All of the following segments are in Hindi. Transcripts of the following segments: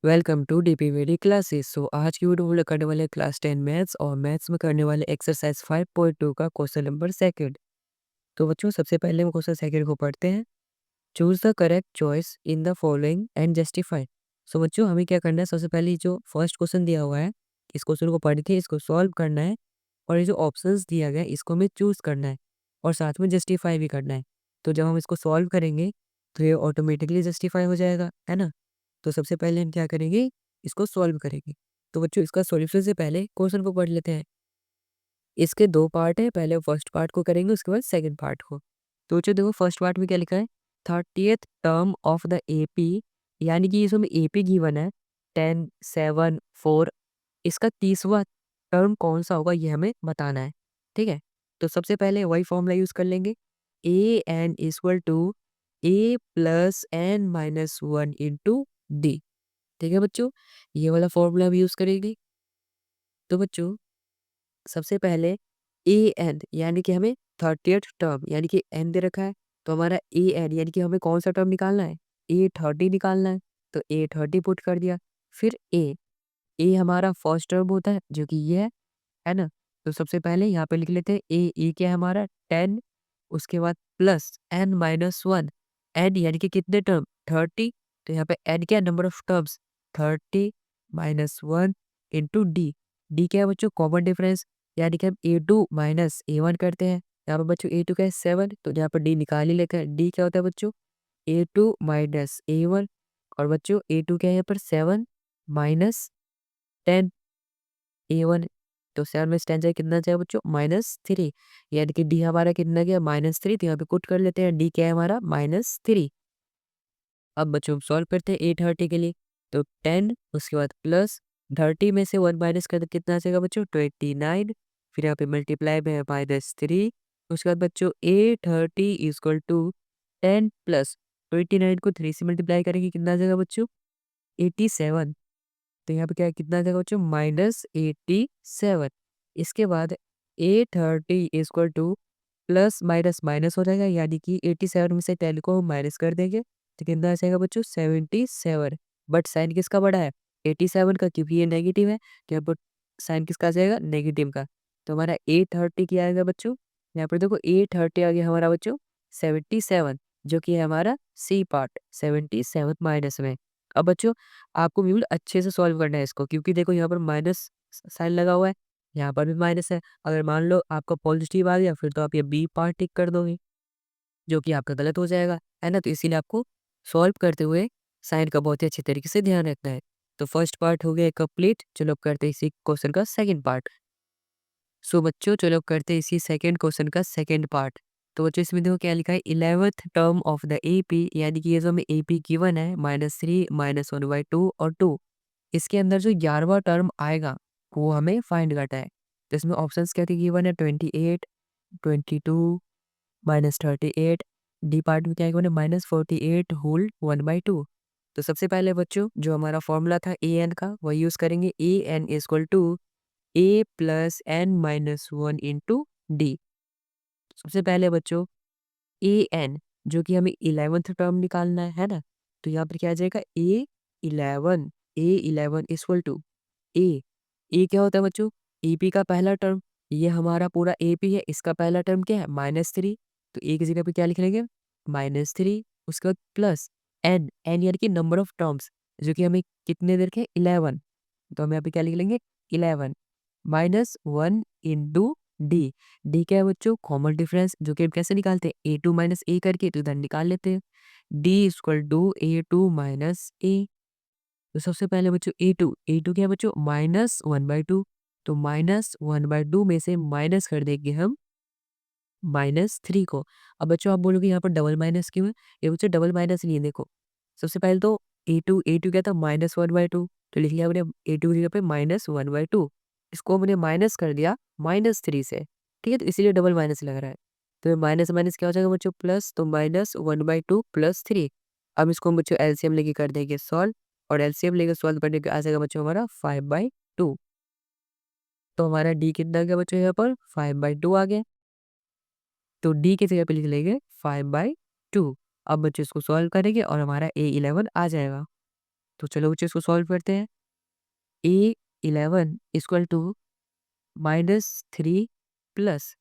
Welcome to डीपीवीडी classes. आज की वीडियो हम लोग करने वाले क्लास 10 मैथ्स और मैथ्स में करने वाले एक्सरसाइज 5.2 का क्वेश्चन नंबर सेकंड। तो बच्चों सबसे पहले हम क्वेश्चन सेकंड को पढ़ते हैं। Choose the correct choice in the following and justify. So बच्चों हमें क्या करना है, सबसे पहले जो फर्स्ट क्वेश्चन दिया हुआ है इस क्वेश्चन को पढ़ के इसको सॉल्व करना है और ये जो ऑप्शंस दिया गया है इसको हमें चूज करना है और साथ में जस्टिफाई भी करना है। तो जब हम इसको सॉल्व करेंगे तो ये ऑटोमेटिकली जस्टिफाई हो जाएगा, है ना। तो सबसे पहले हम क्या करेंगे, इसको सॉल्व करेंगे। तो बच्चों इसका सॉल्यूशन से पहले क्वेश्चन को पढ़ लेते हैं। इसके 2 पार्ट है, पहले फर्स्ट पार्ट को करेंगे उसके बाद सेकंड पार्ट को। तो बच्चों देखो फर्स्ट पार्ट में क्या लिखा है, 30th term of the AP, यानी कि इसमें एपी गिवन है 10, 7, 4। इसका 30वां टर्म कौन-सा होगा ये हमें बताना है, ठीक है? तो सबसे पहले वही फॉर्मूला यूज़ कर लेंगे, n equal to A plus N minus 1 into d. ठीक है बच्चों, ये वाला फॉर्मूला हम यूज़ करेंगे। तो बच्चों सबसे पहले ए एन यानी कि हमें 30th टर्म यानी कि एन दे रखा है, तो हमारा ए एन यानी कि हमें कौन सा टर्म निकालना है, ए 30 निकालना है। तो ए 30 पुट कर दिया। फिर ए हमारा फर्स्ट टर्म होता है जो कि ये है ना। तो सबसे पहले यहाँ पे लिख लेते हैं ए क्या है हमारा 10, उसके बाद प्लस एन माइनस 1। एन यानी कि कितने टर्म 30, तो यहाँ पे एन क्या number of terms 30 minus 1 into D. D क्या है बच्चों कॉमन डिफरेंस, यानी कि हम A2 माइनस A1 करते हैं। यहाँ पर बच्चों A2 क्या है 7, तो यहाँ पर डी निकाल ही लेते हैं। डी क्या होता है बच्चों A2 माइनस A1, और बच्चों A2 क्या है यहाँ पर 7 माइनस 10 A1। तो 7 में से 10 जाए कितना जाएगा बच्चों -3, यानी कि डी हमारा कितना गया -3। तो यहाँ पे पुट कर लेते हैं, डी क्या है हमारा -3। अब बच्चों हम सॉल्व करते हैं ए 30 के लिए। तो 10 उसके बाद प्लस 30 में से 1 माइनस कर दो कितना आ जाएगा बच्चों 29। फिर यहाँ पे मल्टीप्लाई में है -3। उसके बाद बच्चों ए 30 इक्वल टू 10 प्लस 29 को 3 से मल्टीप्लाई करेंगे कितना आ जाएगा बच्चों 87। तो यहाँ पे क्या है कितना आ जाएगा बच्चों -87। इसके बाद ए 30 equal two plus minus minus हो जाएगा, यानी कि 87 में से 10 को हम माइनस कर देंगे तो कितना आ जाएगा बच्चों 77। बट साइन किसका बड़ा है 87 का, क्योंकि ये नेगेटिव है तो यहाँ पर साइन किसका आ जाएगा नेगेटिव का। तो हमारा ए 30 क्या आएगा बच्चों, यहाँ पर देखो ए 30 आ गया हमारा बच्चों 77, जो कि है हमारा सी पार्ट 77 माइनस में। अब बच्चों आपको बिल्कुल अच्छे से सॉल्व करना है इसको, क्योंकि देखो यहाँ पर माइनस साइन लगा हुआ है, यहाँ पर भी माइनस है। अगर मान लो आपका पॉजिटिव आ गया फिर तो आप ये बी पार्ट टिक कर दोगे, जो कि आपका गलत हो जाएगा, है ना। तो इसीलिए आपको सॉल्व करते हुए साइन का बहुत ही अच्छे तरीके से ध्यान रखना है। तो फर्स्ट पार्ट हो गया कंप्लीट। चलो अब करते हैं इसी क्वेश्चन का सेकंड पार्ट। सो बच्चों चलो अब करते हैं इसी सेकंड क्वेश्चन का सेकंड पार्ट। तो बच्चों इसमें देखो क्या लिखा है 11th term of the AP, यानी कि ये जो हमें एपी गिवन है -3 -1/2 और 2, इसके अंदर जो 11वां टर्म आएगा वो हमें फाइंड करना है। तो इसमें ऑप्शंस क्या गिवन है 28, 22 -38। डी पार्ट में क्या गिवन है -48 होल 1/2। तो सबसे पहले बच्चों जो हमारा फॉर्मूला था ए एन का वही यूज करेंगे, A N equal to A plus N minus 1 into D. सबसे पहले बच्चों ए एन जो कि हमें 11th टर्म निकालना है ना। तो यहाँ पर क्या आ जाएगा ए 11 इक्वल टू ए। ए क्या होता है बच्चों एपी का पहला टर्म, ये हमारा पूरा एपी है, इसका पहला टर्म क्या है -3। तो ए की जगह पे क्या लिख लेंगे -3। उसके बाद प्लस एन एन यानी कि नंबर ऑफ टर्म्स, जो कि हमें कितने देर के 11। तो हम यहाँ पे क्या लिख लेंगे 11 -1 इंटू डी। डी क्या है बच्चों कॉमन डिफरेंस, जो कि हम कैसे निकालते हैं A2 माइनस ए करके, तो इधर निकाल लेते हैं। D equal to A2 minus A. तो सबसे पहले बच्चों ए टू क्या है बच्चों -1/2। तो -1/2 में से माइनस कर देंगे हम -3 को। अब बच्चों आप बोलोगे यहाँ पर डबल माइनस क्यों है, ये बच्चों डबल माइनस नहीं है। देखो सबसे पहले तो ए टू क्या था -1/2, तो लिख लिया हमने ए टू की जगह पे -1/2। इसको हमने माइनस कर दिया -3 से, ठीक है, तो इसीलिए डबल माइनस लग रहा है। तो माइनस माइनस क्या हो जाएगा बच्चों प्लस, तो -1/2 प्लस 3। अब इसको हम बच्चों एलसीएम लेके कर देंगे सॉल्व, और एलसीएम लेके सॉल्व करने के आ जाएगा बच्चों हमारा 5/2। तो हमारा डी कितना आ गया बच्चों यहाँ पर 5/2 आ गया। तो डी की जगह पे लिख लेंगे 5/2। अब बच्चों इसको सॉल्व करेंगे और हमारा A11 आ जाएगा। तो चलो बच्चों इसको सॉल्व करते हैं। A11 इक्वल टू -3 प्लस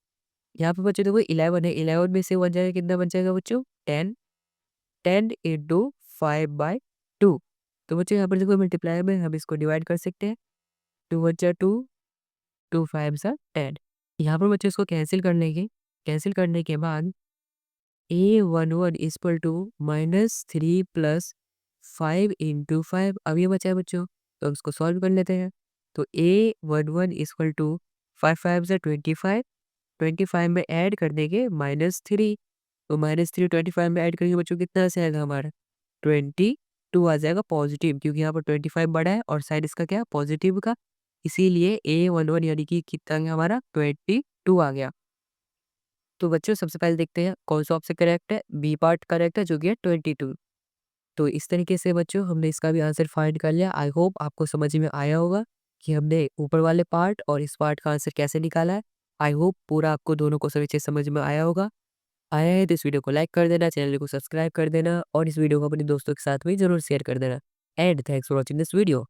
यहाँ पे बच्चों देखो 11 है, 11 में से 1 जाएगा कितना बन जाएगा बच्चों 10, 10 इंटू 5/2। तो बच्चों यहाँ पर देखो मल्टीप्लाई में हम इसको डिवाइड कर सकते हैं। 2 1 जा 2, 2 5 जा 10। यहाँ पर बच्चों इसको कैंसिल करने के बाद A11 equal to -3 plus 5 into 5 अब ये बचा है बच्चों, तो अब इसको सॉल्व कर लेते हैं। तो A11 इक्वल टू 5 5 जा 25, 25 में ऐड कर देंगे -3, तो -3 25 में ऐड करेंगे बच्चों कितना से आएगा हमारा 22 आ जाएगा पॉजिटिव, क्योंकि यहाँ पर 25 बड़ा है और साइड इसका क्या है पॉजिटिव का, इसीलिए A11 यानी कि कितना आ गया हमारा 22 आ गया। तो बच्चों सबसे पहले देखते हैं कौन सा ऑप्शन करेक्ट है, बी पार्ट करेक्ट है जो कि है 22। तो इस तरीके से बच्चों हमने इसका भी आंसर फाइंड कर लिया। आई होप आपको समझ में आया होगा कि हमने ऊपर वाले पार्ट और इस पार्ट का आंसर कैसे निकाला है। आई होप पूरा आपको दोनों क्वेश्चन अच्छे समझ में आया होगा। आया है तो इस वीडियो को लाइक कर देना, चैनल को सब्सक्राइब कर देना और इस वीडियो को अपने दोस्तों के साथ भी जरूर शेयर कर देना। And thanks for watching this video.